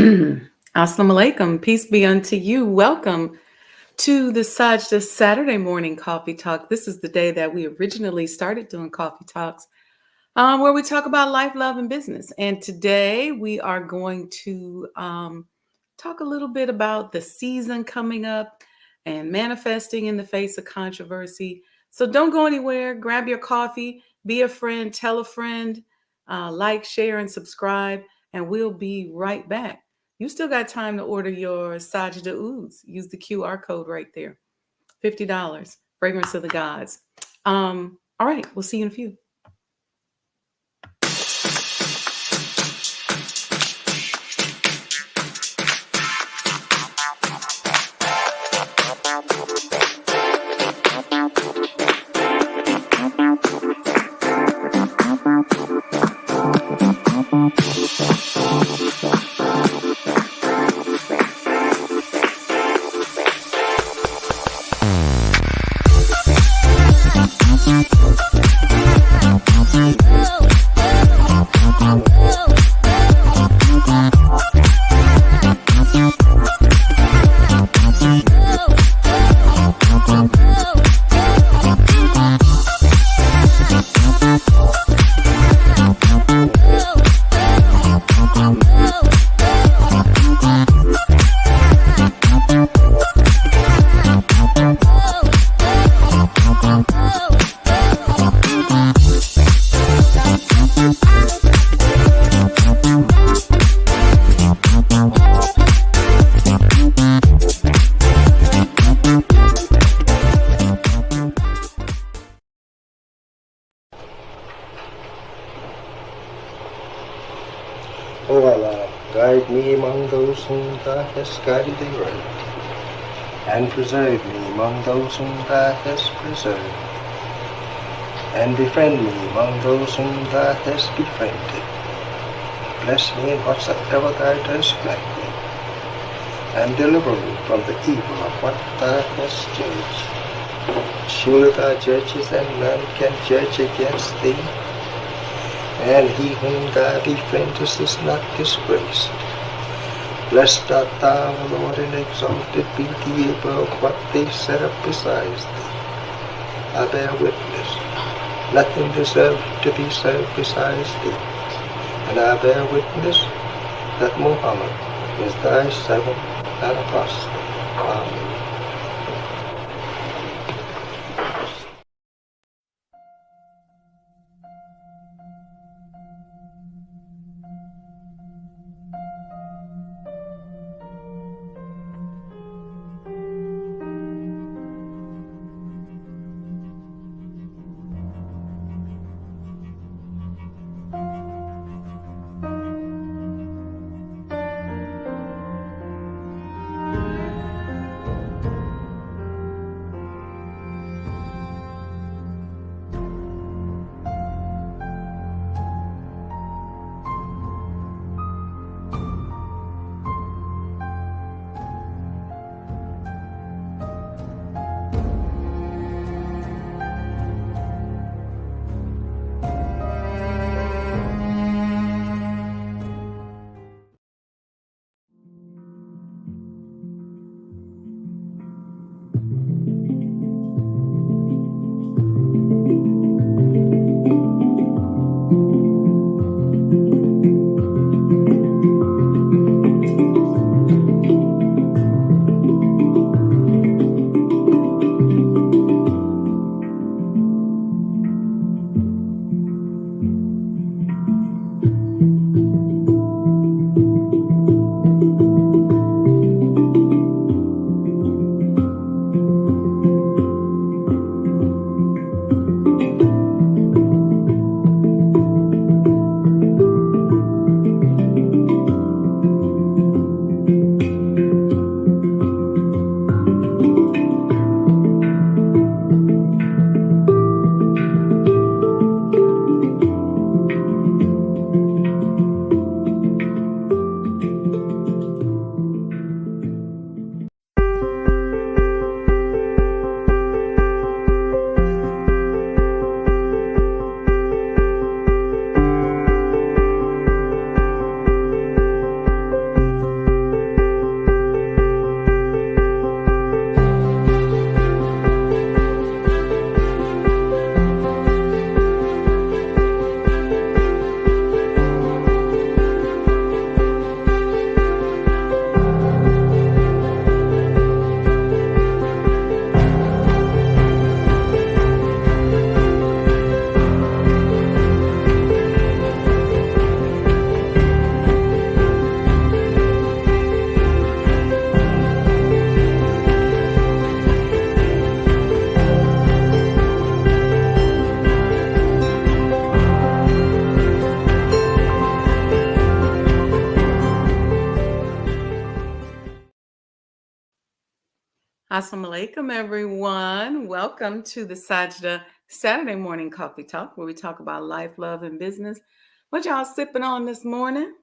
Assalamu alaikum. Peace be unto you. Welcome to the Sajdah Saturday morning coffee talk. This is the day that we originally started doing coffee talks, where we talk about life, love, and business. And today we are going to talk a little bit about the season coming up and manifesting in the face of controversy. So don't go anywhere. Grab your coffee, be a friend, tell a friend, like, share, and subscribe, and we'll be right back. You still got time to order your Sajdah Oods. Use the QR code right there. $50. Fragrance of the Gods. All right, we'll see you in a few. O Allah, guide me among those whom Thou hast guided aright, and preserve me among those whom Thou hast preserved, and befriend me among those whom Thou hast befriended. Bless me in whatsoever Thou dost grant me, and deliver me from the evil of what Thou hast judged. Surely Thou judges, and none can judge against Thee, and he whom Thou befriendest is not disgraced. Blessed art Thou, O Lord, and exalted be Thee above what they set up besides Thee. I bear witness, nothing deserves to be served besides Thee, and I bear witness that Muhammad is Thy servant and apostle. Amen. Assalamu alaikum, everyone. Welcome to the Sajdah Saturday Morning Coffee Talk, where we talk about life, love, and business. What y'all sipping on this morning?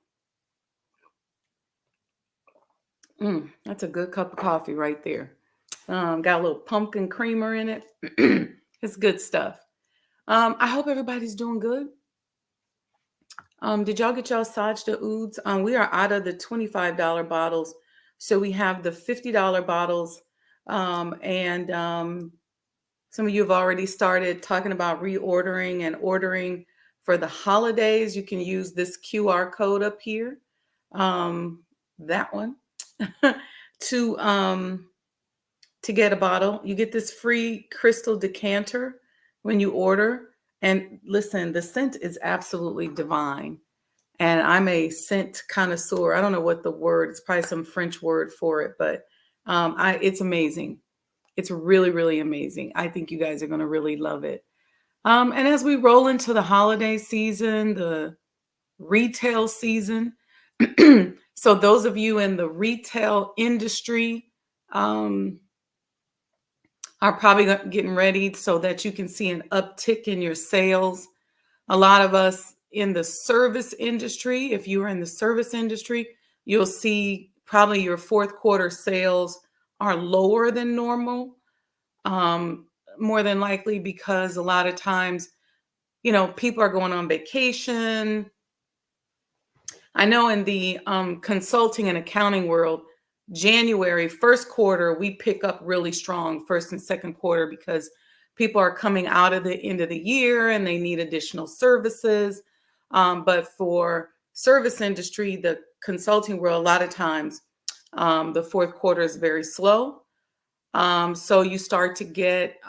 That's a good cup of coffee right there. Got a little pumpkin creamer in it. It's good stuff. I hope everybody's doing good. Did y'all get y'all Sajda Ouds? We are out of the $25 bottles. So we have the $50 bottles. And some of you have already started talking about reordering and ordering for the holidays. You can use this QR code up here, that one, to to get a bottle. You get this free crystal decanter when you order. And listen, the scent is absolutely divine. And I'm a scent connoisseur. I don't know what the word, it's probably some French word for it, but it's amazing. It's really, really amazing. I think you guys are going to really love it. And as we roll into the holiday season, the retail season, so those of you in the retail industry, um, are probably getting ready so that you can see an uptick in your sales. A lot of us in the service industry, if you are in the service industry, you'll see probably your fourth quarter sales are lower than normal. Um, More than likely because a lot of times, people are going on vacation. I know in the consulting and accounting world, January, first quarter, we pick up really strong first and second quarter because people are coming out of the end of the year and they need additional services. But for service industry, the consulting world, a lot of times the fourth quarter is very slow. So you start to get,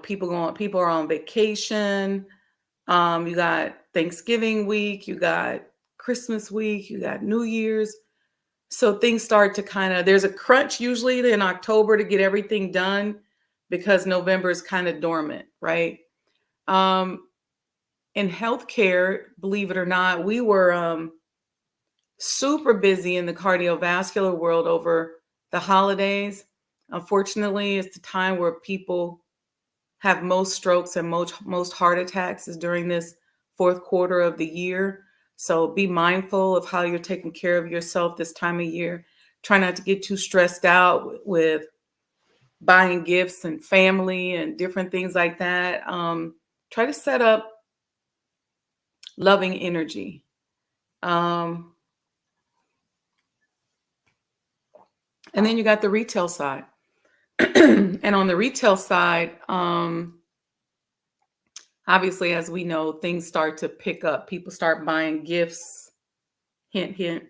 people are on vacation. You got Thanksgiving week, you got Christmas week, you got New Year's. So things start to there's a crunch usually in October to get everything done because November is kind of dormant, right? Um, in healthcare, believe it or not, we were super busy in the cardiovascular world over the holidays. Unfortunately, it's the time where people have most strokes and most heart attacks is during this fourth quarter of the year. So be mindful of how you're taking care of yourself this time of year. Try not to get too stressed out with buying gifts and family and different things like that. Try to set up loving energy. Um, and then you got the retail side. And on the retail side, obviously, as we know, things start to pick up. People start buying gifts. Hint, hint.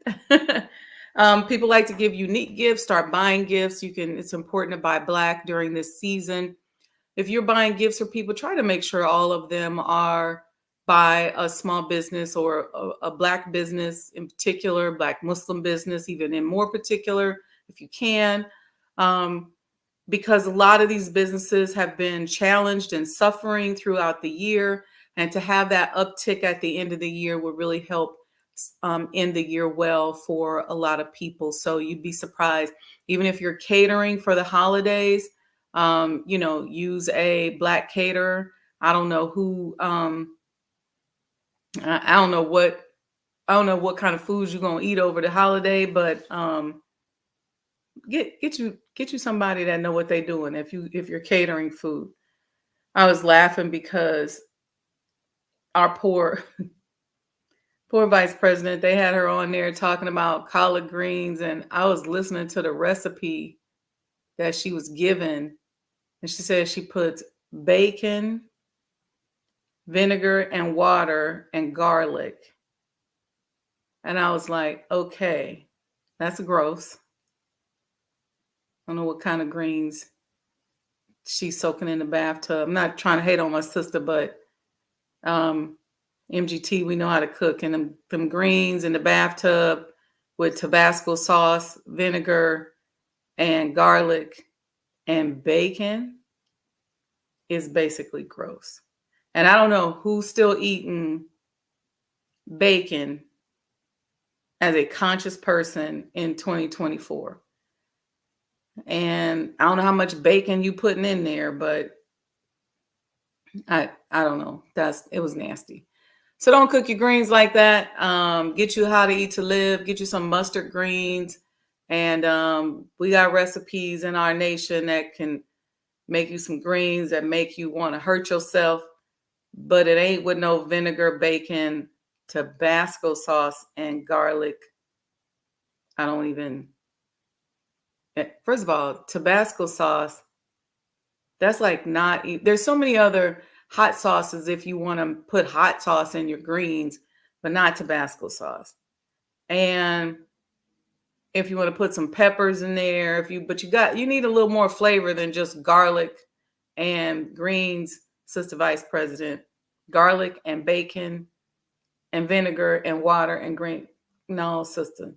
People like to give unique gifts, start buying gifts. It's important to buy black during this season. If you're buying gifts for people, try to make sure all of them are by a small business or a black business in particular, black Muslim business, even in more particular, if you can. Because a lot of these businesses have been challenged and suffering throughout the year. And to have that uptick at the end of the year will really help end the year well for a lot of people. So you'd be surprised, even if you're catering for the holidays, use a black caterer. I don't know who, I don't know what kind of foods you're going to eat over the holiday, but get you somebody that know what they're doing if you're catering food. I was laughing because our poor vice president, they had her on there talking about collard greens, and I was listening to the recipe that she was given, and she said she puts bacon, vinegar, and water and garlic. And I was like, okay, that's gross. I don't know what kind of greens she's soaking in the bathtub. I'm not trying to hate on my sister, but MGT, we know how to cook. And them greens in the bathtub with Tabasco sauce, vinegar, and garlic and bacon is basically gross. And I don't know who's still eating bacon as a conscious person in 2024. And I don't know how much bacon you putting in there, but I don't know. It was nasty. So don't cook your greens like that. Get you how to eat to live. Get you some mustard greens, and we got recipes in our nation that can make you some greens that make you want to hurt yourself. But it ain't with no vinegar, bacon, Tabasco sauce, and garlic. I don't even. First of all, Tabasco sauce. That's like not. There's so many other hot sauces if you want to put hot sauce in your greens, but not Tabasco sauce. And if you want to put some peppers in there, you need a little more flavor than just garlic and greens, Sister Vice President. Garlic and bacon and vinegar and water and green. No, sister.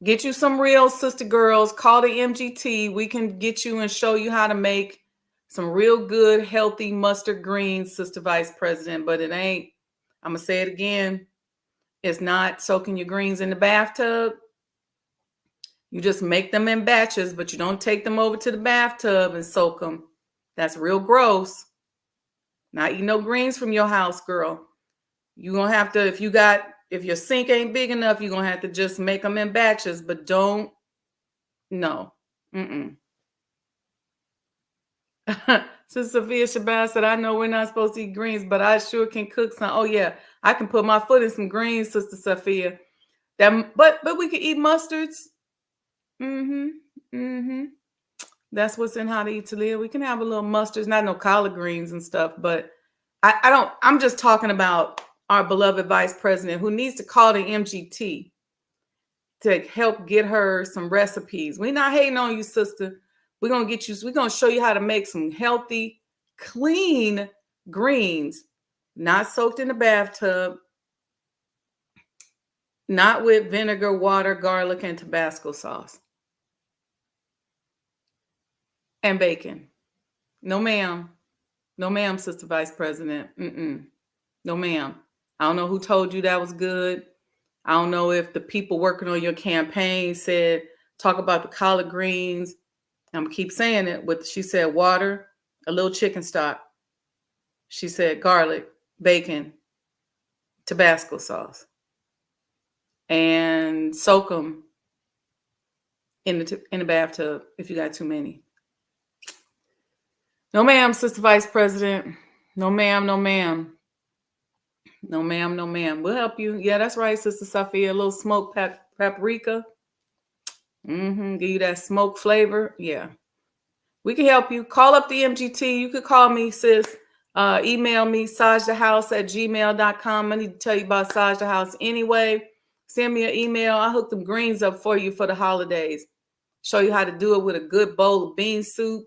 Get you some real sister girls. Call the MGT. We can get you and show you how to make some real good, healthy mustard greens, Sister Vice President. But it ain't, I'm going to say it again, it's not soaking your greens in the bathtub. You just make them in batches, but you don't take them over to the bathtub and soak them. That's real gross. Not eat no greens from your house, girl. You're going to have to, if your sink ain't big enough, you're going to have to just make them in batches, but don't, no. Sister Sophia Shabazz said, I know we're not supposed to eat greens, but I sure can cook some. Oh, yeah. I can put my foot in some greens, Sister Sophia. But we can eat mustards. That's what's in How to Eat to Live. We can have a little mustards, not no collard greens and stuff, but I'm just talking about our beloved Vice President who needs to call the MGT to help get her some recipes. We're not hating on you, sister. We're going to show you how to make some healthy, clean greens, not soaked in the bathtub, not with vinegar, water, garlic, and Tabasco sauce. And bacon. No, ma'am. No, ma'am, Sister Vice President. No, ma'am. I don't know who told you that was good. I don't know if the people working on your campaign said, talk about the collard greens. I'm going to keep saying it. She said water, a little chicken stock. She said garlic, bacon, Tabasco sauce. And soak them in the bathtub if you got too many. No, ma'am, Sister Vice President. No, ma'am, no, ma'am. No, ma'am, no, ma'am. We'll help you. Yeah, that's right, Sister Sophia. A little smoked paprika. Give you that smoke flavor. Yeah. We can help you. Call up the MGT. You could call me, sis. Email me, sajdahouse@gmail.com. I need to tell you about Sajdah House anyway. Send me an email. I'll hook them greens up for you for the holidays. Show you how to do it with a good bowl of bean soup.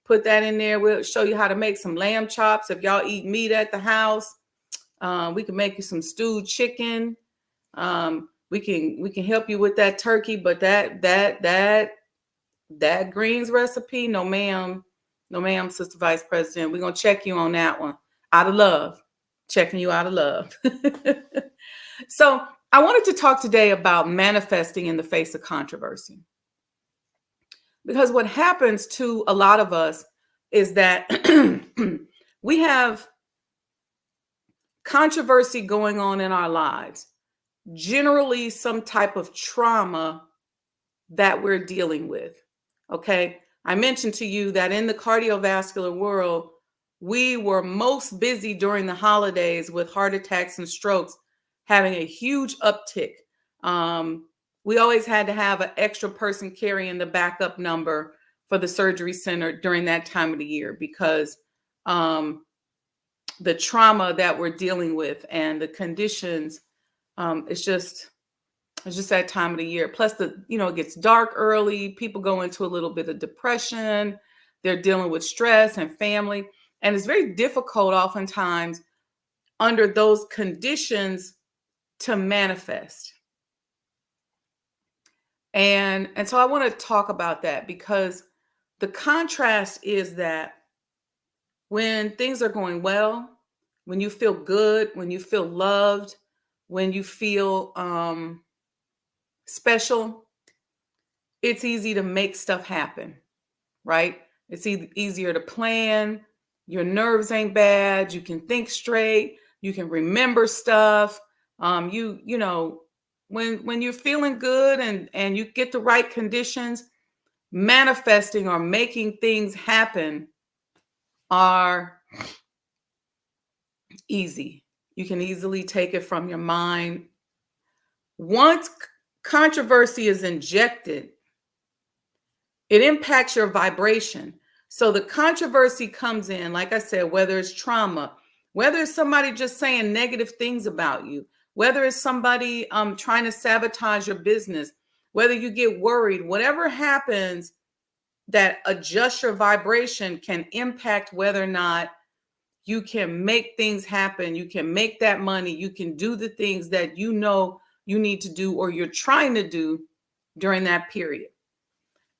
Put that in there. We'll show you how to make some lamb chops if y'all eat meat at the house. We can make you some stewed chicken. We can help you with that turkey, but that greens recipe, no ma'am, Sister Vice President. We're gonna check you on that one. Out of love. Checking you out of love. So I wanted to talk today about manifesting in the face of controversy. Because what happens to a lot of us is that we have controversy going on in our lives, generally some type of trauma that we're dealing with. Okay. I mentioned to you that in the cardiovascular world, we were most busy during the holidays with heart attacks and strokes having a huge uptick. We always had to have an extra person carrying the backup number for the surgery center during that time of the year because the trauma that we're dealing with and the conditions, it's just that time of the year. Plus, it gets dark early. People go into a little bit of depression. They're dealing with stress and family. And it's very difficult oftentimes under those conditions to manifest. And so I want to talk about that because the contrast is that when things are going well, when you feel good, when you feel loved, when you feel special, it's easy to make stuff happen, right? It's easier to plan. Your nerves ain't bad. You can think straight. You can remember stuff. You know, when you're feeling good and you get the right conditions, manifesting or making things happen are easy. You can easily take it from your mind. Once controversy is injected, it impacts your vibration. So the controversy comes in, like I said, whether it's trauma, whether it's somebody just saying negative things about you, whether it's somebody trying to sabotage your business, whether you get worried, whatever happens that adjusts your vibration can impact whether or not you can make things happen. You can make that money. You can do the things that you know you need to do or you're trying to do during that period.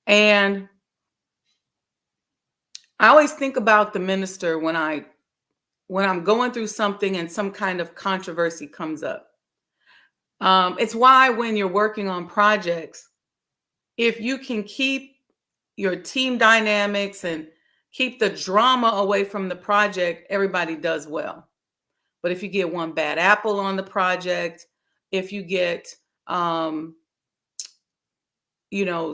And I always think about the minister when I'm going through something and some kind of controversy comes up. It's why when you're working on projects, if you can keep your team dynamics and keep the drama away from the project, everybody does well. But if you get one bad apple on the project, if you get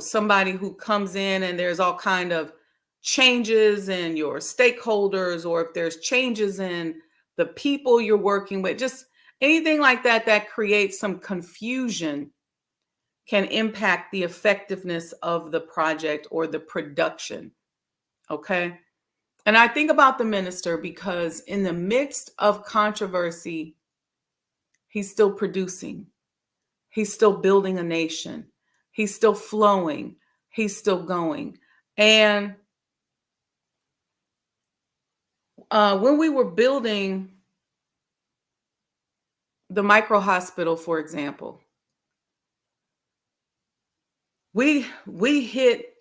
somebody who comes in and there's all kind of changes in your stakeholders, or if there's changes in the people you're working with, just anything like that that creates some confusion can impact the effectiveness of the project or the production. Okay. And I think about the minister because in the midst of controversy, he's still producing. He's still building a nation. He's still flowing. He's still going. And when we were building the micro hospital, for example, we hit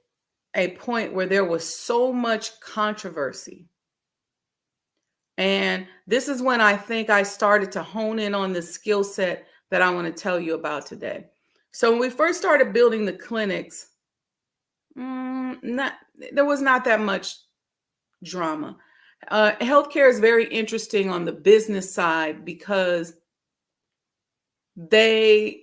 a point where there was so much controversy. And this is when I think I started to hone in on the skill set that I want to tell you about today. So when we first started building the clinics, there was not that much drama. Healthcare is very interesting on the business side because they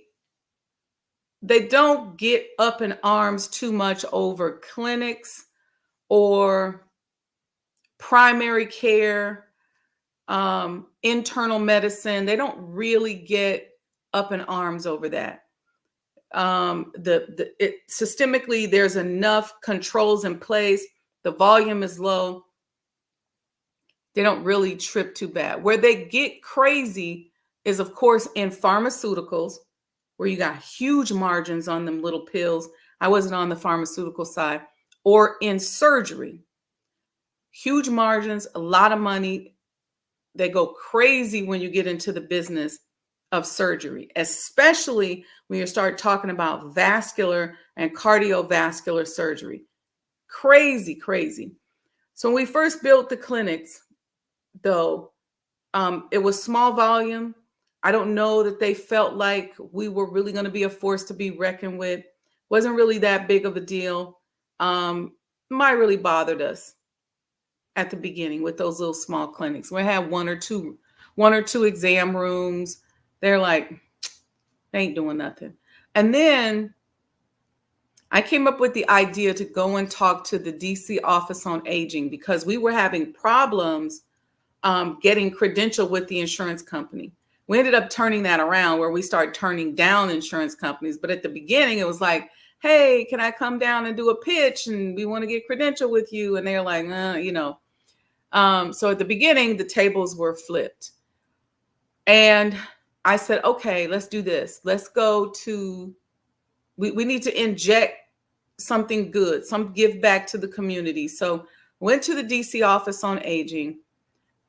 don't get up in arms too much over clinics or primary care, internal medicine. They don't really get up in arms over that. Systemically, there's enough controls in place. The volume is low. They don't really trip too bad. Where they get crazy is, of course, in pharmaceuticals, where you got huge margins on them little pills. I wasn't on the pharmaceutical side. Or in surgery, huge margins, a lot of money. They go crazy when you get into the business of surgery, especially when you start talking about vascular and cardiovascular surgery. Crazy, crazy. So when we first built the clinics, though, it was small volume. I don't know that they felt like we were really going to be a force to be reckoned with. Wasn't really that big of a deal. Might really bothered us at the beginning with those little small clinics. We had one or two exam rooms. They're like, they ain't doing nothing. And then I came up with the idea to go and talk to the DC Office on Aging because we were having problems getting credentialed with the insurance company. We ended up turning that around where we started turning down insurance companies. But at the beginning, it was like, hey, can I come down and do a pitch? And we want to get credentialed with you. And they're like, so at the beginning, the tables were flipped. And I said, okay, let's do this. Let's go to, we need to inject something good, some give back to the community. So went to the DC Office on Aging,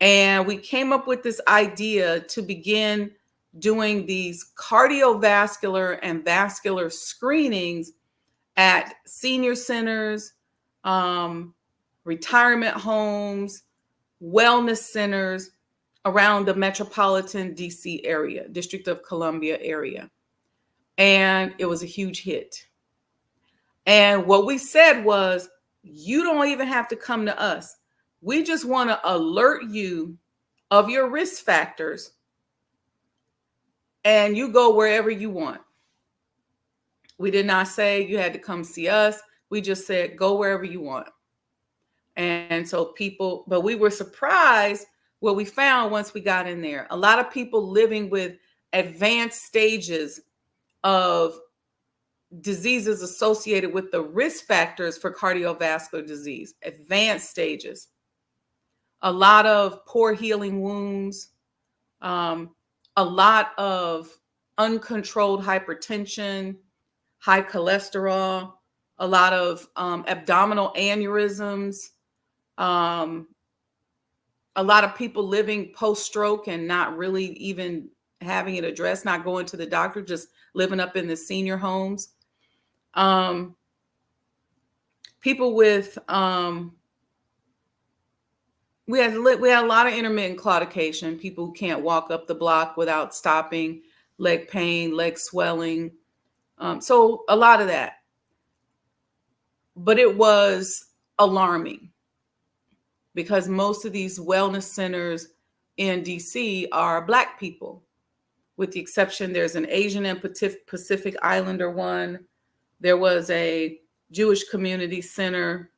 and we came up with this idea to begin doing these cardiovascular and vascular screenings at senior centers, retirement homes, wellness centers around the metropolitan DC area, District of Columbia area. and it was a huge hit. And what we said was, you don't even have to come to us. We just want to alert you of your risk factors, and you go wherever you want. We did not say you had to come see us. We just said go wherever you want. And so people, but we were surprised what we found once we got in there. A lot of people living with advanced stages of diseases associated with the risk factors for cardiovascular disease, advanced stages. A lot of poor healing wounds, a lot of uncontrolled hypertension, high cholesterol, a lot of abdominal aneurysms, um, a lot of people living post stroke and not really even having it addressed, not going to the doctor, just living up in the senior homes. Um, People with we had a lot of intermittent claudication. People who can't walk up the block without stopping, leg pain, leg swelling. So a lot of that, but it was alarming because most of these wellness centers in DC are Black people, with the exception there's an Asian and Pacific Islander one. There was a Jewish community center.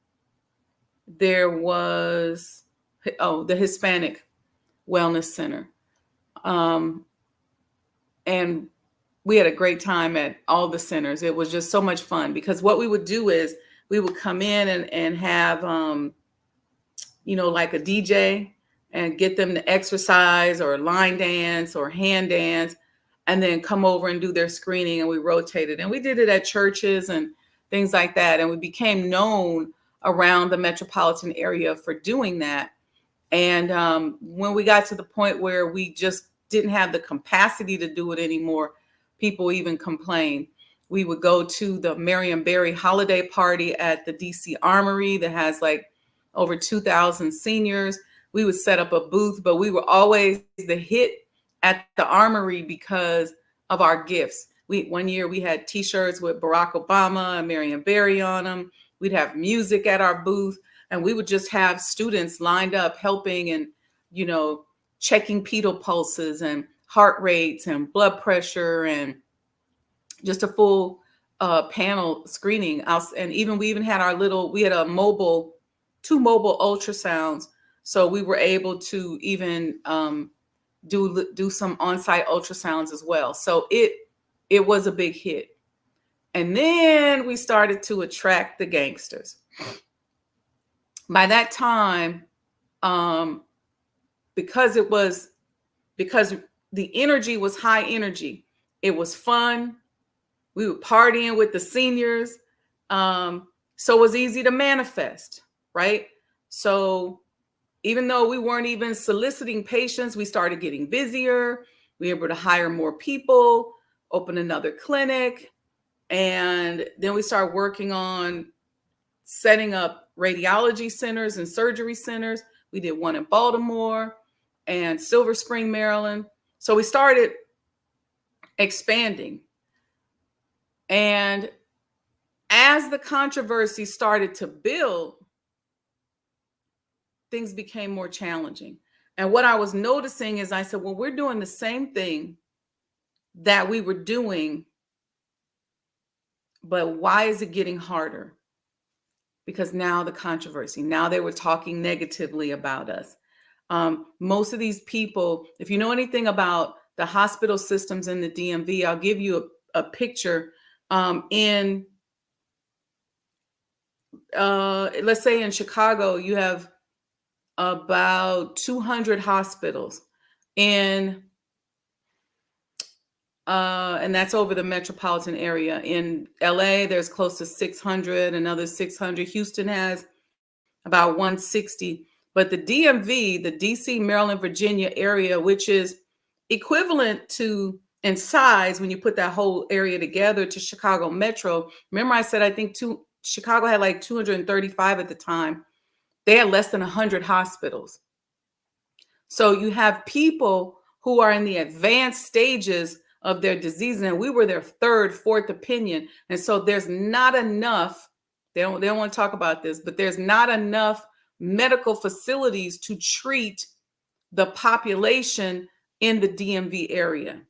There was, the Hispanic Wellness Center. Um, and we had a great time at all the centers. It was just so much fun because what we would do is we would come in and have, like a DJ and get them to exercise or line dance or hand dance, and then come over and do their screening, and we rotated. And we did it at churches and things like that. And we became known around the metropolitan area for doing that. And when we got to the point where we just didn't have the capacity to do it anymore, people even complained. We would go to the Marion Barry holiday party at the DC Armory that has like over 2,000 seniors. We would set up a booth, but we were always the hit at the Armory because of our gifts. One year we had T-shirts with Barack Obama and Marion Barry on them. We'd have music at our booth, and we would just have students lined up helping and, checking pedal pulses and heart rates and blood pressure and just a full panel screening. And we even had we had two mobile ultrasounds. So we were able to even do some on-site ultrasounds as well. So it was a big hit. And then we started to attract the gangsters. By that time, because the energy was high energy, it was fun. We were partying with the seniors. So it was easy to manifest, right? So even though we weren't even soliciting patients, we started getting busier. We were able to hire more people, open another clinic. And then we started working on setting up radiology centers and surgery centers. We did one in Baltimore and Silver Spring, Maryland. So we started expanding. And as the controversy started to build, things became more challenging. And what I was noticing is I said, well, we're doing the same thing that we were doing, but why is it getting harder? Because now the controversy, now they were talking negatively about us. Most of these people, if you know anything about the hospital systems in the DMV, I'll give you a picture. Let's say in Chicago, you have about 200 hospitals and that's over the metropolitan area. In LA, there's close to 600, another 600. Houston has about 160. But the DMV, the DC, Maryland, Virginia area, which is equivalent to in size when you put that whole area together to Chicago Metro. Remember I said I think Chicago had like 235 at the time. They had less than 100 hospitals. So you have people who are in the advanced stages of their disease, and we were their third, fourth opinion. And so there's not enough, they don't want to talk about this, but there's not enough medical facilities to treat the population in the DMV area.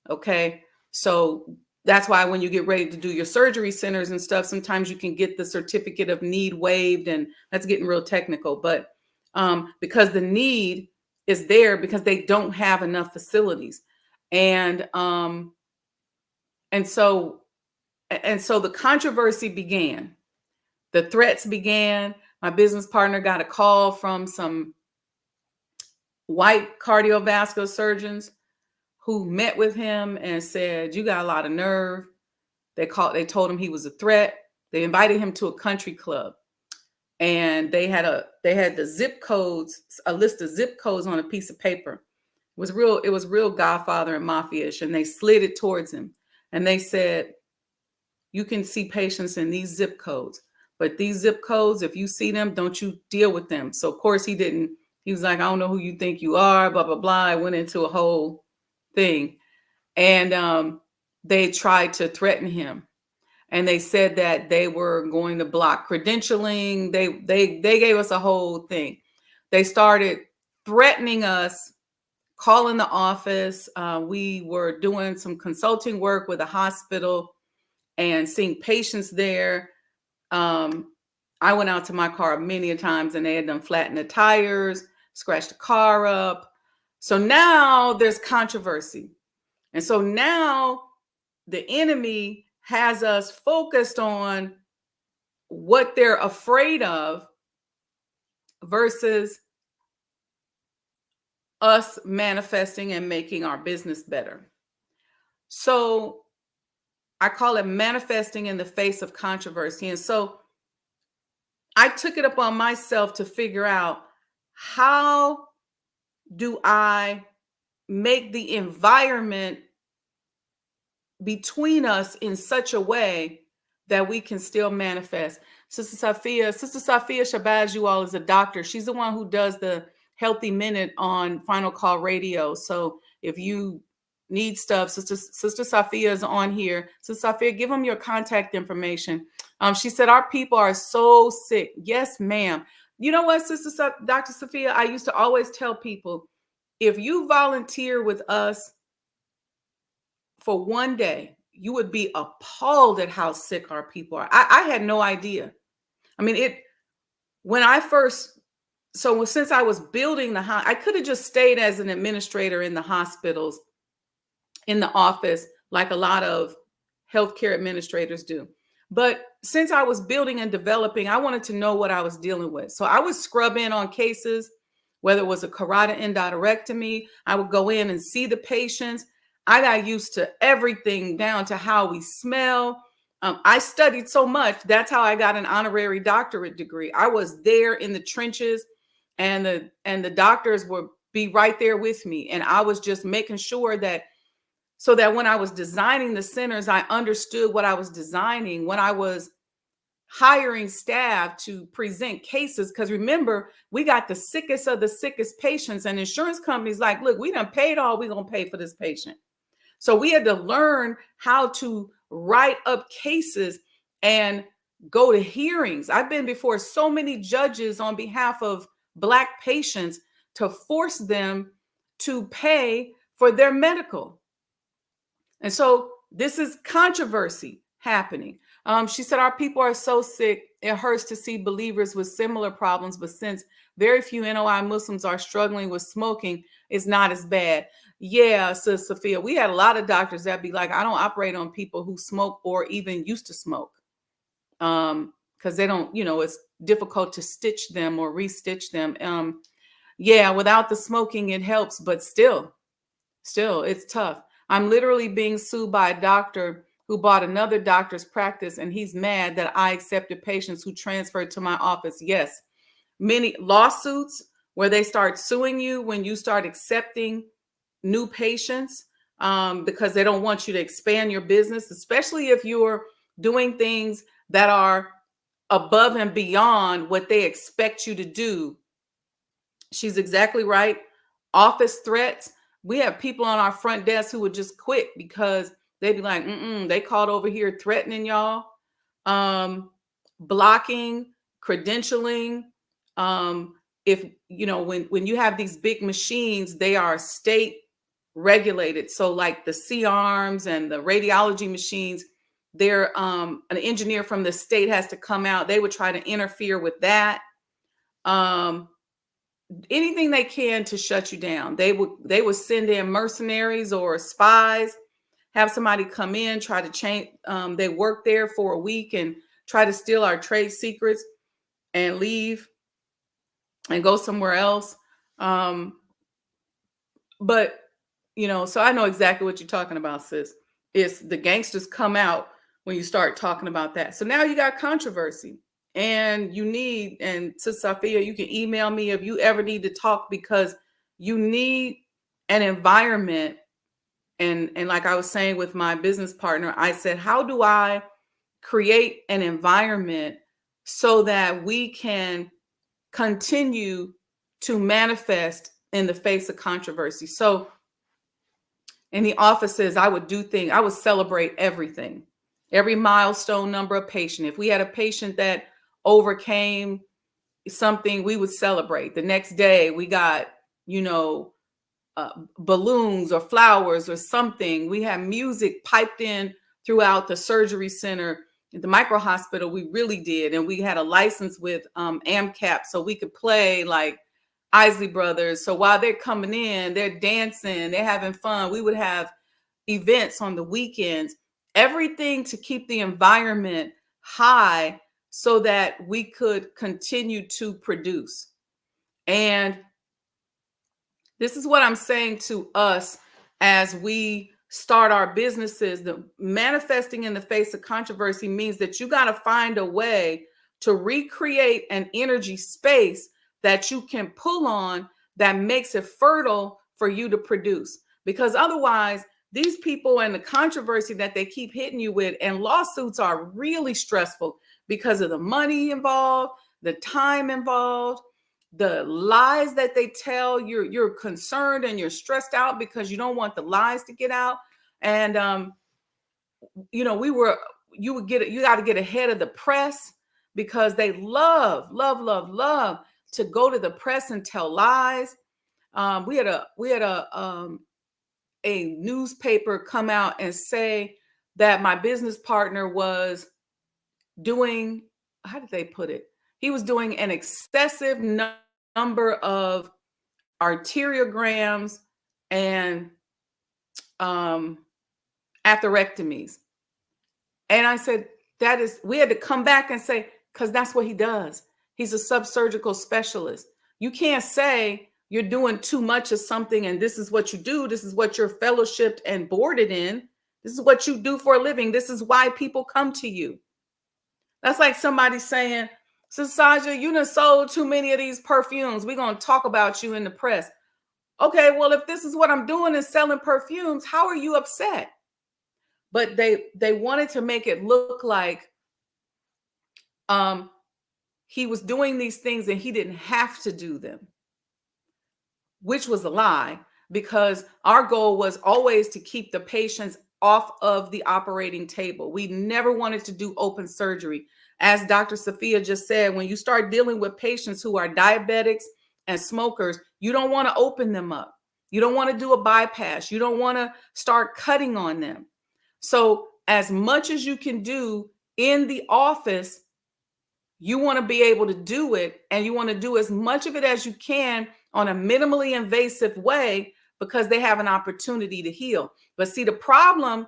Okay. So that's why when you get ready to do your surgery centers and stuff, sometimes you can get the certificate of need waived, and that's getting real technical. But because the need is there because they don't have enough facilities, and um, and so the controversy began. The threats began. My business partner got a call from some white cardiovascular surgeons who met with him and said, "You got a lot of nerve." They told him he was a threat. They invited him to a country club, and they had the zip codes, a list of zip codes on a piece of paper. It was real Godfather and Mafia-ish, and they slid it towards him. And they said, "You can see patients in these zip codes, but these zip codes, if you see them, don't you deal with them." So of course he didn't. He was like, "I don't know who you think you are, blah, blah, blah." I went into a whole thing. And they tried to threaten him. And they said that they were going to block credentialing. They gave us a whole thing. They started threatening us, calling the office. We were doing some consulting work with a hospital and seeing patients there. I went out to my car many a times, and they had done flattened the tires, scratched the car up. So now there's controversy. And so now the enemy has us focused on what they're afraid of versus us manifesting and making our business better. So I call it manifesting in the face of controversy. And so I took it upon myself to figure out, how do I make the environment between us in such a way that we can still manifest. Sister Safia Shabazz, you all, is a doctor. She's the one who does the Healthy Minute on Final Call Radio. So if you need stuff, Sister Safia is on here. Sister Safia, give them your contact information. She said, "Our people are so sick." Yes, ma'am. You know what, Dr. Safia, I used to always tell people, if you volunteer with us for one day, you would be appalled at how sick our people are. I had no idea. I mean, when I first, so since I was building I could have just stayed as an administrator in the hospitals, in the office, like a lot of healthcare administrators do. But since I was building and developing, I wanted to know what I was dealing with. So I would scrub in on cases, whether it was a carotid endarterectomy. I would go in and see the patients. I got used to everything, down to how we smell. I studied so much. That's how I got an honorary doctorate degree. I was there in the trenches, and the doctors would be right there with me. And I was just making sure that, so that when I was designing the centers, I understood what I was designing when I was hiring staff to present cases. Because remember, we got the sickest of the sickest patients, and insurance companies like, "Look, we done paid all we're going to pay for this patient." So we had to learn how to write up cases and go to hearings. I've been before so many judges on behalf of Black patients to force them to pay for their medical. And so this is controversy happening. She said, "Our people are so sick, it hurts to see believers with similar problems, but since very few NOI Muslims are struggling with smoking, it's not as bad." Yeah, Sis Sophia, we had a lot of doctors that be like, "I don't operate on people who smoke or even used to smoke." Because they don't, it's difficult to stitch them or restitch them. Yeah, without the smoking, it helps, but still, it's tough. I'm literally being sued by a doctor who bought another doctor's practice, and he's mad that I accepted patients who transferred to my office. Yes, many lawsuits where they start suing you when you start accepting new patients, because they don't want you to expand your business, especially if you're doing things that are above and beyond what they expect you to do. She's exactly right. Office threats. We have people on our front desk who would just quit because they'd be like, they called over here threatening y'all, um, blocking, credentialing. If when you have these big machines, they are state regulated. So like the C-arms and the radiology machines, they're an engineer from the state has to come out. They would try to interfere with that. Um, Anything they can to shut you down. They would send in mercenaries or spies, have somebody come in, try to change. They work there for a week and try to steal our trade secrets and leave and go somewhere else. Um, but so I know exactly what you're talking about, sis. It's the gangsters come out when you start talking about that. So now you got controversy. And to Safia, you can email me if you ever need to talk, because you need an environment. And like I was saying with my business partner, I said, how do I create an environment so that we can continue to manifest in the face of controversy? So in the offices, I would celebrate everything, every milestone number of patient. If we had a patient that overcame something, we would celebrate. The next day, we got, you know, balloons or flowers or something. We had music piped in throughout the surgery center. The micro hospital, we really did. And we had a license with AMCAP, so we could play like Isley Brothers. So while they're coming in, they're dancing, they're having fun. We would have events on the weekends, everything to keep the environment high so that we could continue to produce. And this is what I'm saying to us as we start our businesses. The manifesting in the face of controversy means that you got to find a way to recreate an energy space that you can pull on that makes it fertile for you to produce. Because otherwise, these people and the controversy that they keep hitting you with, and lawsuits are really stressful because of the money involved, the time involved, the lies that they tell. You're concerned and you're stressed out because you don't want the lies to get out. And you got to get ahead of the press, because they love to go to the press and tell lies. We had a newspaper come out and say that my business partner was doing, how did they put it? He was doing an excessive number of arteriograms and atherectomies. And I said, we had to come back and say, because that's what he does. He's a subsurgical specialist. You can't say you're doing too much of something and this is what you do. This is what you're fellowshipped and boarded in. This is what you do for a living. This is why people come to you. That's like somebody saying, so Sajdah, you done sold too many of these perfumes. We're going to talk about you in the press. Okay, well, if this is what I'm doing is selling perfumes, how are you upset? But they wanted to make it look like he was doing these things and he didn't have to do them, which was a lie, because our goal was always to keep the patients off of the operating table. We never wanted to do open surgery. As Dr. Safia just said, when you start dealing with patients who are diabetics and smokers, you don't want to open them up. You don't want to do a bypass. You don't want to start cutting on them. So as much as you can do in the office, you want to be able to do it, and you want to do as much of it as you can on a minimally invasive way, because they have an opportunity to heal. But see, the problem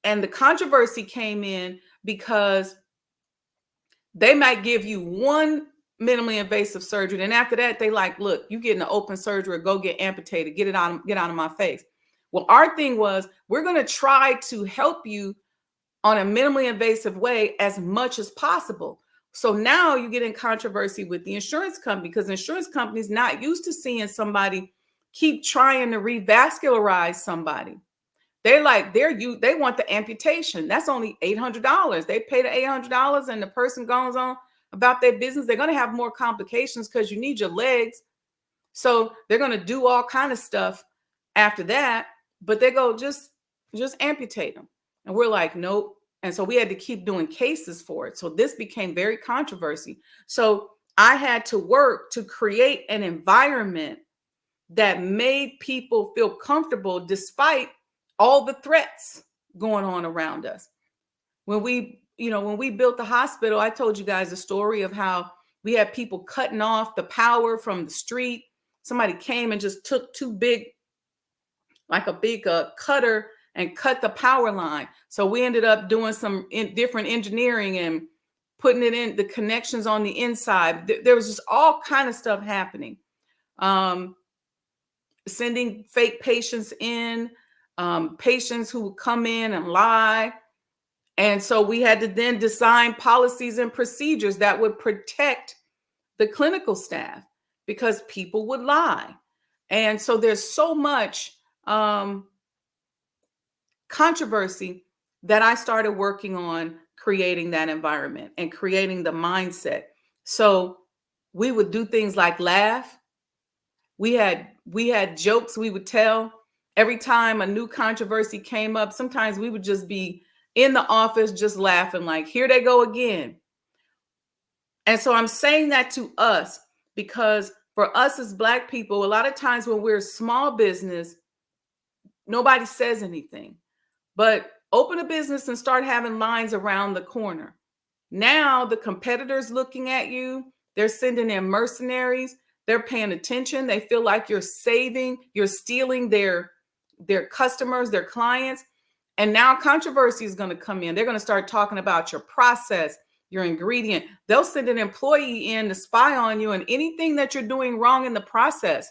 and the controversy came in because they might give you one minimally invasive surgery, and after that, they like, look, you get an open surgery, or go get amputated, get out of my face. Well, our thing was, we're going to try to help you on a minimally invasive way as much as possible. So now you get in controversy with the insurance company, because the insurance company's not used to seeing somebody keep trying to revascularize somebody. They want the amputation. That's only $800. They pay the $800 and the person goes on about their business. They're going to have more complications because you need your legs. So they're going to do all kind of stuff after that, but they go, just amputate them. And we're like, nope. And so we had to keep doing cases for it. So this became very controversy. So I had to work to create an environment that made people feel comfortable despite all the threats going on around us. When we built the hospital, I told you guys the story of how we had people cutting off the power from the street. Somebody came and just took two big, like a big cutter, and cut the power line. So we ended up doing some different engineering and putting it in the connections on the inside. There was just all kind of stuff happening. Um, Sending fake patients in, patients who would come in and lie. And so we had to then design policies and procedures that would protect the clinical staff because people would lie. And so there's so much controversy that I started working on creating that environment and creating the mindset. So we would do things like laugh. We had jokes we would tell every time a new controversy came up. Sometimes we would just be in the office just laughing, like, here they go again. And so I'm saying that to us because for us as Black people, a lot of times when we're small business, nobody says anything. But open a business and start having lines around the corner. Now the competitors looking at you, they're sending in mercenaries, they're paying attention. They feel like you're stealing their customers, their clients. And now controversy is going to come in. They're going to start talking about your process, your ingredient. They'll send an employee in to spy on you, and anything that you're doing wrong in the process,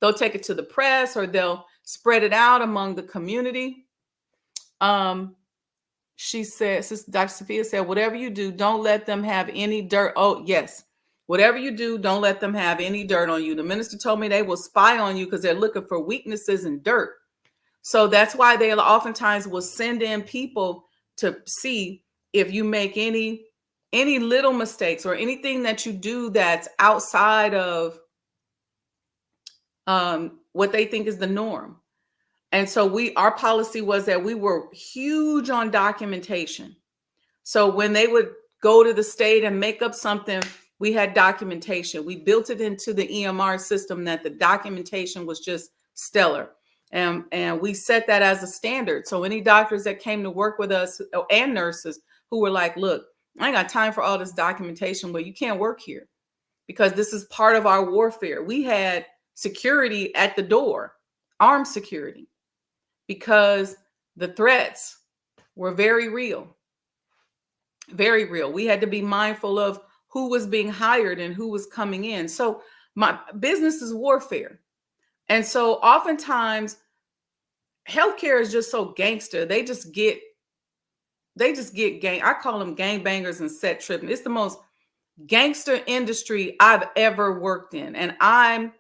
they'll take it to the press or they'll spread it out among the community. She said, Sister Dr. Sophia said, whatever you do, don't let them have any dirt. Oh, yes. Whatever you do, don't let them have any dirt on you. The minister told me they will spy on you because they're looking for weaknesses and dirt. So that's why they oftentimes will send in people to see if you make any little mistakes or anything that you do that's outside of what they think is the norm. And so our policy was that we were huge on documentation. So when they would go to the state and make up something, we had documentation. We built it into the EMR system that the documentation was just stellar. And we set that as a standard. So any doctors that came to work with us and nurses who were like, look, I ain't got time for all this documentation, but you can't work here because this is part of our warfare. We had security at the door, armed security, because the threats were very real. Very real. We had to be mindful of who was being hired and who was coming in. So my business is warfare. And so oftentimes healthcare is just so gangster. They just get gang. I call them gangbangers and set tripping. It's the most gangster industry I've ever worked in. And I'm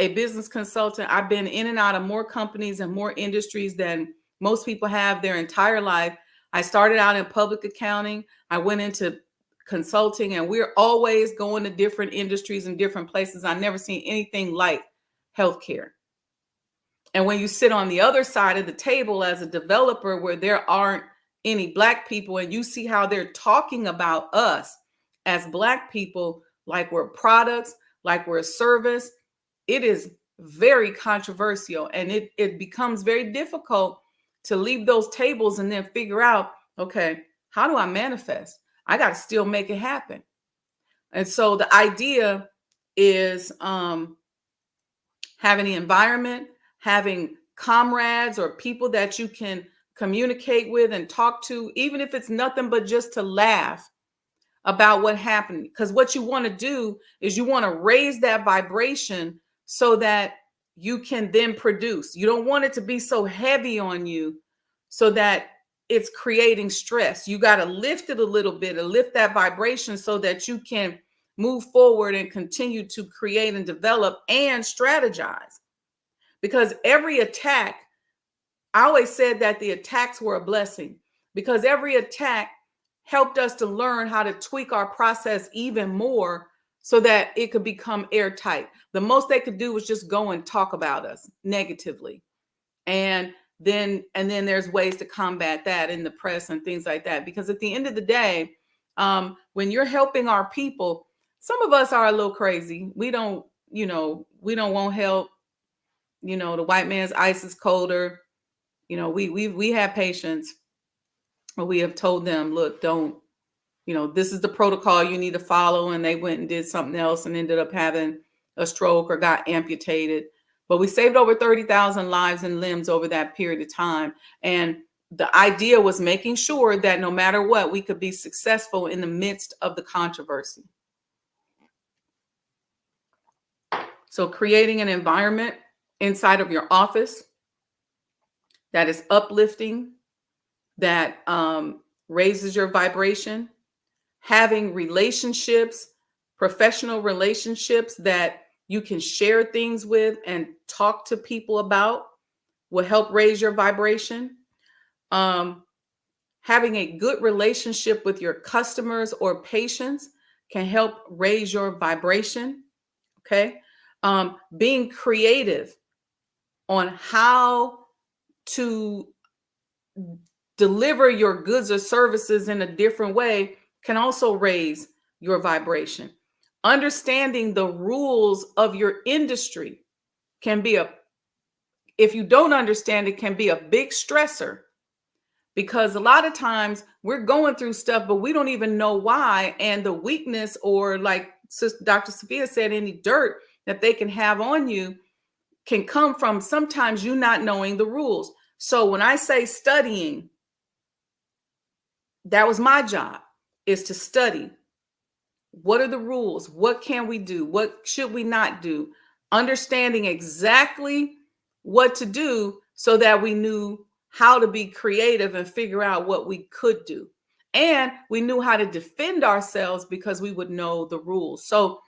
a business consultant. I've been in and out of more companies and more industries than most people have their entire life. I started out in public accounting. I went into consulting, and we're always going to different industries and different places. I've never seen anything like healthcare. And when you sit on the other side of the table as a developer where there aren't any Black people, and you see how they're talking about us as Black people, like we're products, like we're a service, it is very controversial, and it becomes very difficult to leave those tables and then figure out, okay, how do I manifest? I got to still make it happen. And so the idea is having the environment, having comrades or people that you can communicate with and talk to, even if it's nothing but just to laugh about what happened. Because what you want to do is you want to raise that vibration so that you can then produce. You don't want it to be so heavy on you so that it's creating stress. You got to lift it a little bit and lift that vibration so that you can move forward and continue to create and develop and strategize. Because every attack, I always said that the attacks were a blessing, because every attack helped us to learn how to tweak our process even more so that it could become airtight. The most they could do was just go and talk about us negatively. And then there's ways to combat that in the press and things like that. Because at the end of the day, when you're helping our people, some of us are a little crazy. We don't want help. The white man's ice is colder. We have patients, or we have told them, look, don't, this is the protocol you need to follow. And they went and did something else and ended up having a stroke or got amputated. But we saved over 30,000 lives and limbs over that period of time. And the idea was making sure that no matter what, we could be successful in the midst of the controversy. So creating an environment inside of your office that is uplifting, that raises your vibration, having relationships, professional relationships that you can share things with and talk to people about will help raise your vibration. Having a good relationship with your customers or patients can help raise your vibration. Okay. Being creative on how to deliver your goods or services in a different way can also raise your vibration. Understanding the rules of your industry can be if you don't understand it, can be a big stressor, because a lot of times we're going through stuff, but we don't even know why. And the weakness, or like Dr. Sophia said, any dirt that they can have on you can come from sometimes you not knowing the rules. So when I say studying, that was my job, is to study. What are the rules? What can we do? What should we not do? Understanding exactly what to do so that we knew how to be creative and figure out what we could do. And we knew how to defend ourselves because we would know the rules. So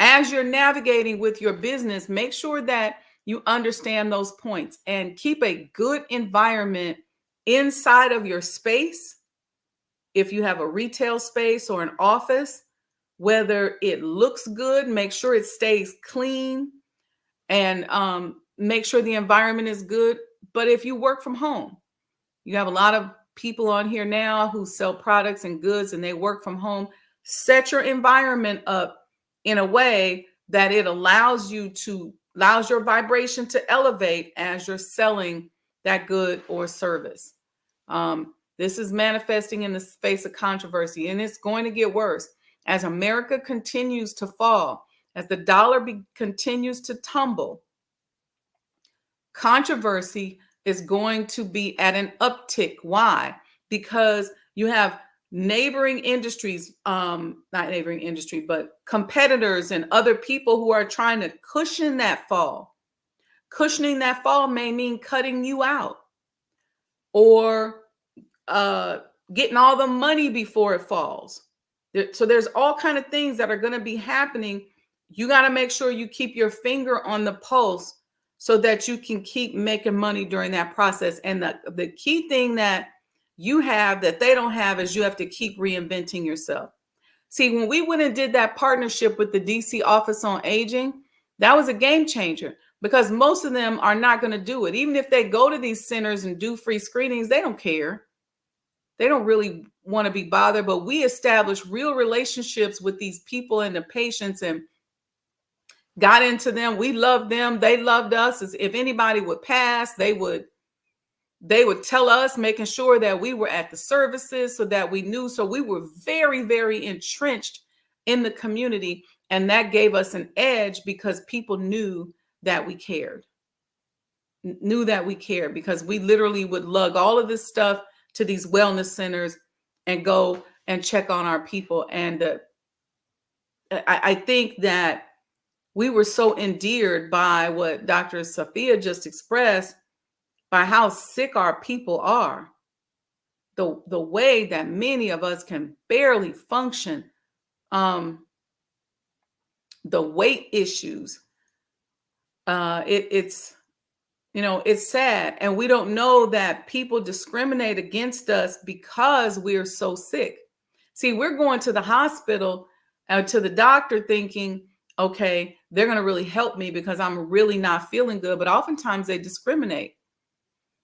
as you're navigating with your business, make sure that you understand those points and keep a good environment inside of your space. If you have a retail space or an office, whether it looks good, make sure it stays clean, and make sure the environment is good. But if you work from home, you have a lot of people on here now who sell products and goods and they work from home. Set your environment up in a way that it allows your vibration to elevate as you're selling that good or service. This is manifesting in the face of controversy, and it's going to get worse as America continues to fall, as the dollar continues to tumble. Controversy is going to be at an uptick. Why? Because you have neighboring industries, not neighboring industry, but competitors and other people who are trying to cushion that fall. Cushioning that fall may mean cutting you out, or getting all the money before it falls. So there's all kind of things that are going to be happening. You got to make sure you keep your finger on the pulse so that you can keep making money during that process. And the key thing that you have that they don't have is you have to keep reinventing yourself. See, when we went and did that partnership with the DC Office on Aging, that was a game changer, because most of them are not going to do it. Even if they go to these centers and do free screenings, they don't care. They don't really want to be bothered. But we established real relationships with these people and the patients and got into them. We loved them. They loved us. As if anybody would pass, they would tell us, making sure that we were at the services so that we knew. So we were very, very entrenched in the community. And that gave us an edge because people knew that we cared. Because we literally would lug all of this stuff to these wellness centers and go and check on our people. And I think that we were so endeared by what Dr. Sophia just expressed, by how sick our people are, the way that many of us can barely function, the weight issues. It's sad. And we don't know that people discriminate against us because we're so sick. See, we're going to the hospital to the doctor thinking, okay, they're going to really help me because I'm really not feeling good. But oftentimes they discriminate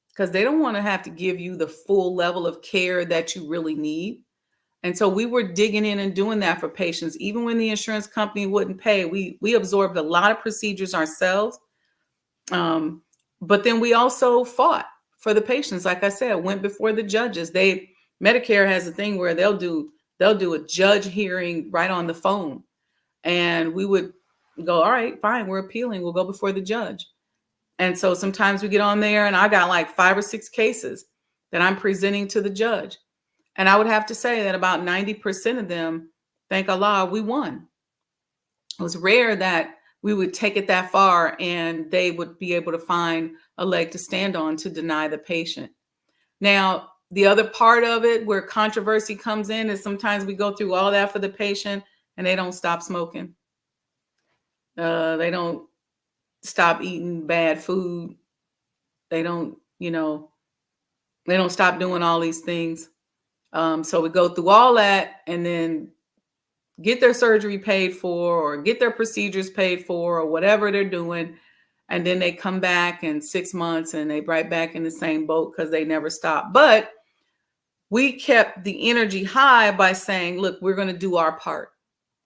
because they don't want to have to give you the full level of care that you really need. And so we were digging in and doing that for patients. Even when the insurance company wouldn't pay, we absorbed a lot of procedures ourselves. Um, but then we also fought for the patients. Like I said, went before the judges. Medicare has a thing where they'll do a judge hearing right on the phone. And we would go, all right, fine, we're appealing. We'll go before the judge. And so sometimes we get on there and I got like 5 or 6 cases that I'm presenting to the judge. And I would have to say that about 90% of them, thank Allah, we won. It was rare that we would take it that far and they would be able to find a leg to stand on to deny the patient. Now, the other part of it where controversy comes in is sometimes we go through all that for the patient and they don't stop smoking. They don't stop eating bad food. They don't, they don't stop doing all these things. So we go through all that and then get their surgery paid for or get their procedures paid for or whatever they're doing. And then they come back in 6 months and they right back in the same boat because they never stop. But we kept the energy high by saying, look, we're going to do our part.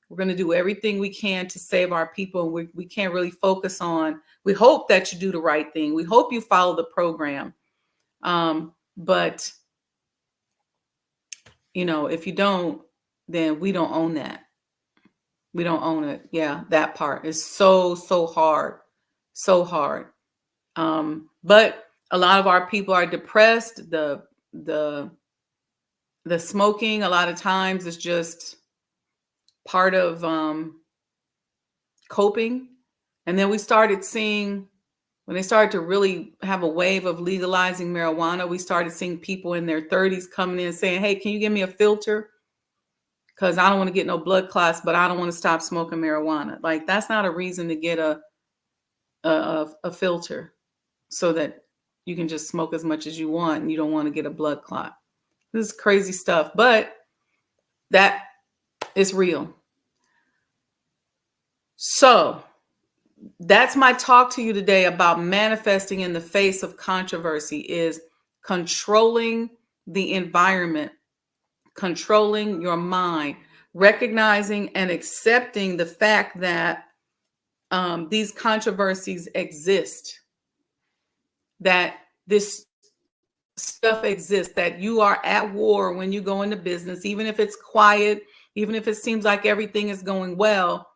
We're going to do everything we can to save our people. We can't really focus on, we hope that you do the right thing. We hope you follow the program. But, if you don't, then we don't own that. We don't own it. Yeah, that part is so, so hard. So hard. But a lot of our people are depressed. The smoking a lot of times is just part of coping. And then we started seeing, when they started to really have a wave of legalizing marijuana, we started seeing people in their 30s coming in saying, hey, can you give me a filter? Because I don't want to get no blood clots, but I don't want to stop smoking marijuana. Like, that's not a reason to get a filter so that you can just smoke as much as you want and you don't want to get a blood clot. This is crazy stuff, but that is real. So that's my talk to you today about manifesting in the face of controversy, is controlling the environment, controlling your mind, recognizing and accepting the fact that these controversies exist, that this stuff exists, that you are at war when you go into business, even if it's quiet, even if it seems like everything is going well.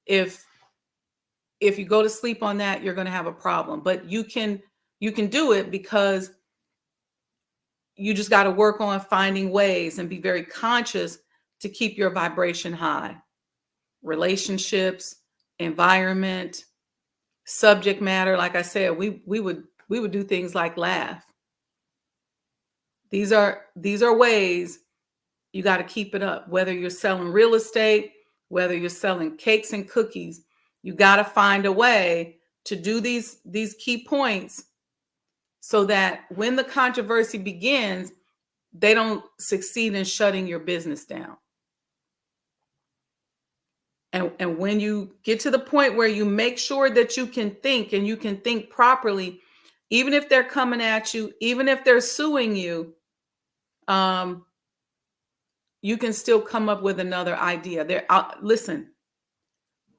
If you go to sleep on that, you're going to have a problem. But you can do it because you just got to work on finding ways and be very conscious to keep your vibration high. Relationships, environment, subject matter. Like I said, we would do things like laugh. These are ways you got to keep it up. Whether you're selling real estate, whether you're selling cakes and cookies, you got to find a way to do these key points so that when the controversy begins, they don't succeed in shutting your business down. And when you get to the point where you make sure that you can think and you can think properly, even if they're coming at you, even if they're suing you, you can still come up with another idea. Listen,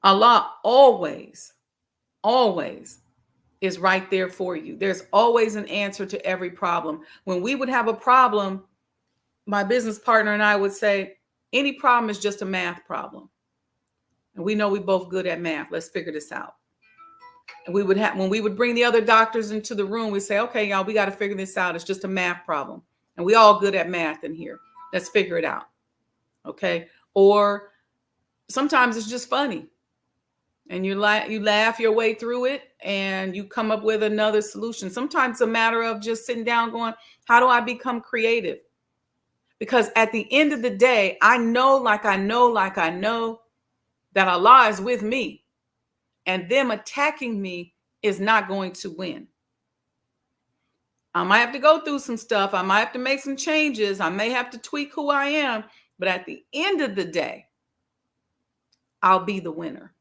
Allah always is right there for you. There's always an answer to every problem. When we would have a problem, my business partner and I would say, any problem is just a math problem. And we know we both good at math. Let's figure this out. And when we would bring the other doctors into the room, we say, okay, y'all, we got to figure this out. It's just a math problem. And we all good at math in here. Let's figure it out. Okay. Or sometimes it's just funny. And you laugh your way through it and you come up with another solution. Sometimes it's a matter of just sitting down going, how do I become creative? Because at the end of the day, I know that Allah is with me, and them attacking me is not going to win. I might have to go through some stuff. I might have to make some changes. I may have to tweak who I am. But at the end of the day, I'll be the winner.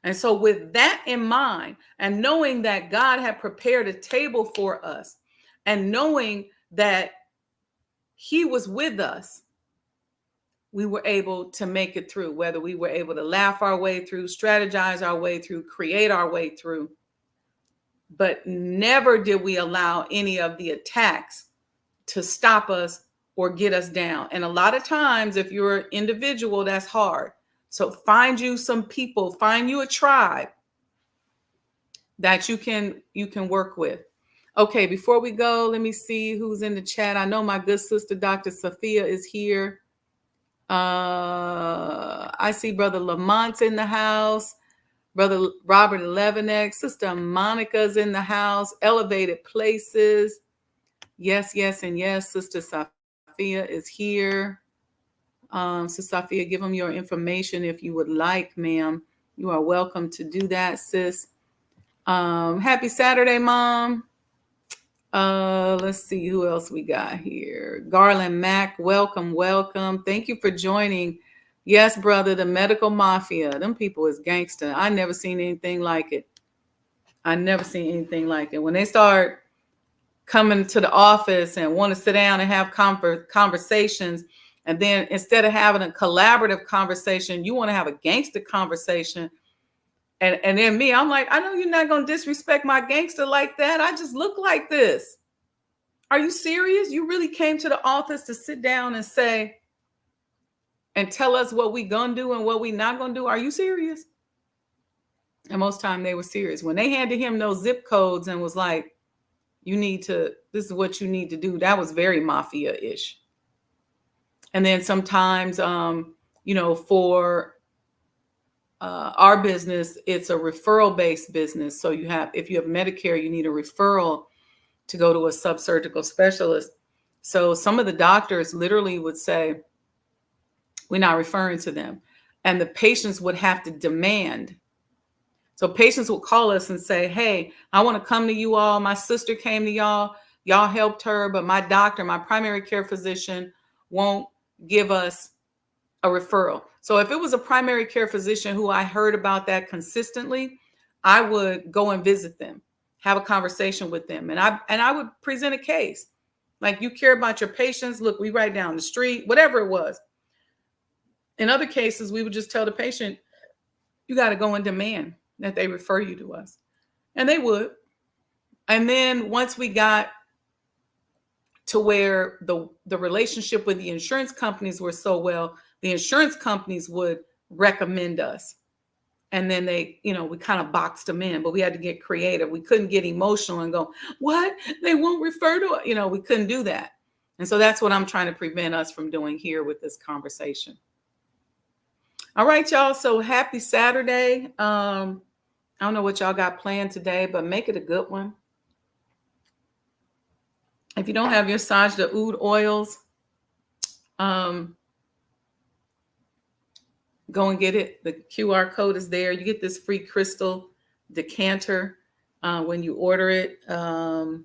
And so, with that in mind, and knowing that God had prepared a table for us, and knowing that He was with us, we were able to make it through, whether we were able to laugh our way through, strategize our way through, create our way through. But never did we allow any of the attacks to stop us or get us down. And a lot of times, if you're an individual, that's hard. So find you some people, find you a tribe that you can work with. Okay, before we go, let me see who's in the chat. I know my good sister Dr. Sophia is here. I see Brother Lamont's in the house, Brother Robert Levinek, Sister Monica's in the house, Elevated Places. Yes, yes, and yes, Sister Sophia is here. Sister Sophia, give them your information if you would like, ma'am. You are welcome to do that, sis. Happy Saturday, Mom. Let's see who else we got here. Garland Mack, welcome, welcome. Thank you for joining. Yes, brother, the medical mafia. Them people is gangster. I never seen anything like it. I never seen anything like it. When they start coming to the office and want to sit down and have conversations, and then instead of having a collaborative conversation, you want to have a gangster conversation. And then me, I'm like, I know you're not going to disrespect my gangster like that. I just look like this. Are you serious? You really came to the office to sit down and say, and tell us what we going to do and what we not going to do? Are you serious? And most time they were serious. When they handed him those zip codes and was like, this is what you need to do. That was very mafia-ish. And then sometimes, for our business, it's a referral-based business. So if you have Medicare, you need a referral to go to a subsurgical specialist. So some of the doctors literally would say, we're not referring to them. And the patients would have to demand. So patients will call us and say, hey, I want to come to you all. My sister came to y'all. Y'all helped her, but my doctor, my primary care physician won't give us a referral. So if it was a primary care physician who I heard about that consistently, I would go and visit them, have a conversation with them. And I would present a case. Like, you care about your patients. Look, we right down the street, whatever it was. In other cases, we would just tell the patient, you got to go and demand that they refer you to us. And they would. And then once we got to where the relationship with the insurance companies were so well, the insurance companies would recommend us. And then we kind of boxed them in, but we had to get creative. We couldn't get emotional and go, what? They won't refer to it. We couldn't do that. And so that's what I'm trying to prevent us from doing here with this conversation. All right, y'all. So happy Saturday. I don't know what y'all got planned today, but make it a good one. If you don't have your Sajdah oud oils, go and get it. The QR code is there. You get this free crystal decanter when you order it. But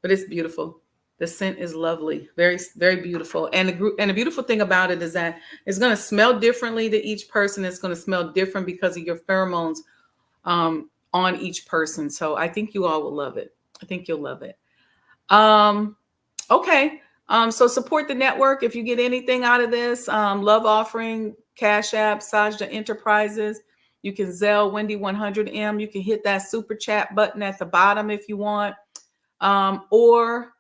it's beautiful. The scent is lovely. Very, very beautiful. And the beautiful thing about it is that it's going to smell differently to each person. It's going to smell different because of your pheromones on each person. So I think you all will love it. I think you'll love it. Okay. So support the network. If you get anything out of this, love offering, Cash App, Sajdah Enterprises. You can Zelle Wendy 100M. You can hit that super chat button at the bottom if you want. Or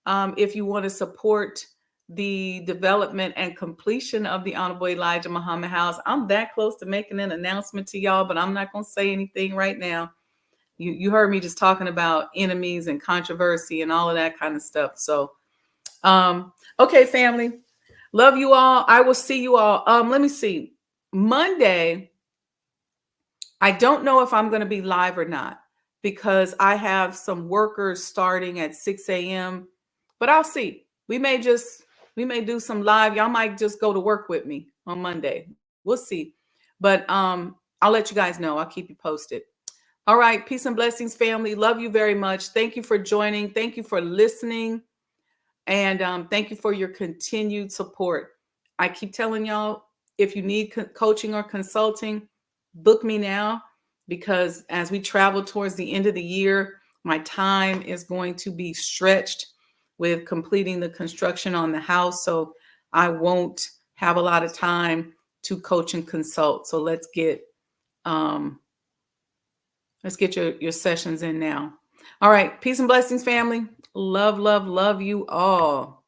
if you want to support the development and completion of the Honorable Elijah Muhammad House. I'm that close to making an announcement to y'all, but I'm not going to say anything right now. You heard me just talking about enemies and controversy and all of that kind of stuff. So, okay, family. Love you all. I will see you all. Let me see. Monday, I don't know if I'm going to be live or not because I have some workers starting at 6 a.m., but I'll see. We may do some live. Y'all might just go to work with me on Monday. We'll see. But I'll let you guys know. I'll keep you posted. All right. Peace and blessings, family. Love you very much. Thank you for joining. Thank you for listening. And thank you for your continued support. I keep telling y'all, If you need coaching or consulting, book me now, because as we travel towards the end of the year, my time is going to be stretched with completing the construction on the house. So I won't have a lot of time to coach and consult. So um, let's get your sessions in now. All right. Peace and blessings, family. Love, love, love you all.